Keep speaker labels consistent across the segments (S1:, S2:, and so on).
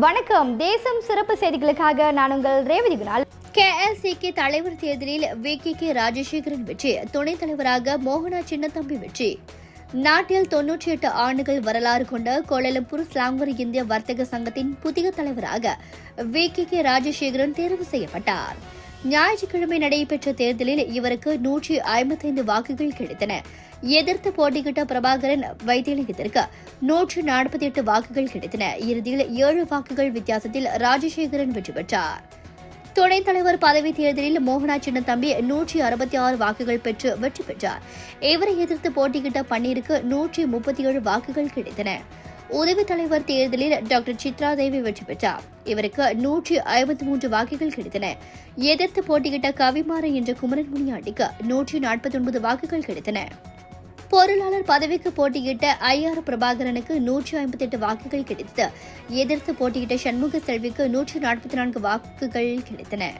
S1: வணக்கம். தேசம் சிறப்பு செய்திகளுக்காக நான் உங்கள் ரேவதி குணால்.
S2: KLCK தலைவர் தேர்தலில் VKK ராஜசேகரன் வெற்றி, துணைத் தலைவராக மோகனா சின்னத்தம்பி வெற்றி. நாட்டில் 98 ஆண்டுகள் வரலாறு கொண்ட கோலாலம்பூர் ஸ்லாங்கூர் இந்திய வர்த்தக சங்கத்தின் புதிய தலைவராக VKK ராஜசேகரன் தேர்வு செய்யப்பட்டார். ஞாயிற்றுக்கிழமை நடைபெற்ற தேர்தலில் இவருக்கு 155 வாக்குகள் கிடைத்தன. எதிர்த்து போட்டியிட்ட பிரபாகரன் வைத்தியலிங்கத்திற்கு 148 வாக்குகள் கிடைத்தன. இறுதியில் 7 வாக்குகள் வித்தியாசத்தில் ராஜசேகரன் வெற்றி பெற்றார். துணைத் தலைவர் பதவி தேர்தலில் மோகனா சின்னத்தம்பி 166 வாக்குகள் பெற்று வெற்றி பெற்றார். இவரை எதிர்த்து போட்டியிட்ட பன்னீருக்கு 137 வாக்குகள் கிடைத்தன. உதவித் தலைவர் தேர்தலில் டாக்டர் சித்ரா தேவி வெற்றி பெற்றார். இவருக்கு 153 வாக்குகள் கிடைத்தன. எதிர்த்து போட்டியிட்ட கவிமாறன் என்ற குமரன் முனியாண்டிக்கு 149 வாக்குகள் கிடைத்தன. பொருளாளர் பதவிக்கு போட்டியிட்ட IR பிரபாகரனுக்கு 158 வாக்குகள் கிடைத்தது. எதிர்த்து போட்டியிட்ட சண்முக செல்விக்கு 144 வாக்குகள் கிடைத்தன.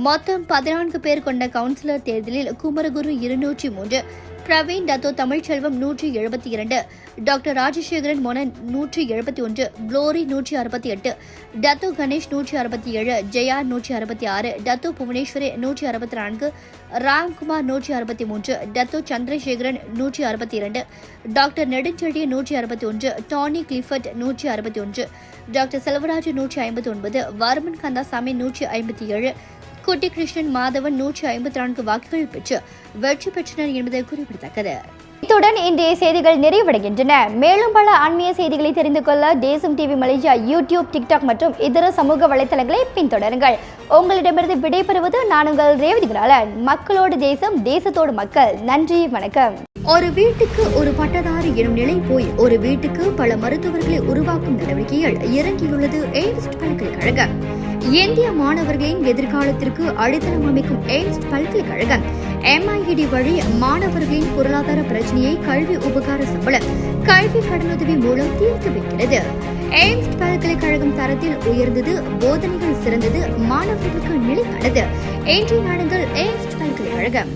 S2: மொத்தம் 14 பேர் கொண்ட கவுன்சிலர் தேர்தலில் Kumaraguru 203, Praveen Dato Tamilselvam 172, doctor Rajasekaran Monan 171, Glory 168, Dato Ganesh 167, Jaya 166, Dato Bhuvaneswari 164, Ramkumar 163, Dato Chandrasekaran 162, doctor Nedunchezhiya 161, Danny Clifford 161, doctor Selvaraj 159, Varman Kandasamy 157, Kutty Krishnan Madhavan 154 வாக்குகள் பெற்று வெற்றி பெற்றனர் என்பது குறிப்பிடத்தக்கது.
S1: இத்துடன் இன்றைய செய்திகள் நிறைவடைகின்றன. மேலும் பல ஆன்மீக செய்திகளை தெரிந்து கொள்ள தேசம் டிவி மலேசியா யூடியூப், டிக்டாக் மற்றும் இதர சமூக வலைதளங்களை பின்தொடருங்கள். உங்களிடமிருந்து விடைபெறுவது நான் உங்கள் ரேவதி குணாலன். மக்களோடு தேசம், தேசத்தோடு மக்கள். நன்றி, வணக்கம்.
S2: ஒரு வீட்டுக்கு ஒரு பட்டதாரி எனும் நிலை போய் ஒரு வீட்டுக்கு பல மருத்துவர்களை உருவாக்கும் நடவடிக்கையில் இறங்கியுள்ளது எய்ம்ஸ் பல்கலைக்கழகம். இந்திய மாணவர்களின் எதிர்காலத்திற்கு அடித்தளம் அமைக்கும் எய்ம்ஸ் பல்கலைக்கழகம் MIED வழி மாணவர்களின் பொருளாதார பிரச்சனையை கல்வி உபகார சம்பளம், கல்வி கடனுதவி மூலம் தீர்த்து வைக்கிறது. எய்ம்ஸ் பல்கலைக்கழகம் தரத்தில் உயர்ந்தது, போதனைகள் சிறந்தது, மாணவர்களுக்கு நிலையானது. இன்றைய நாடுகள் எய்ம்ஸ் பல்கலைக்கழகம்.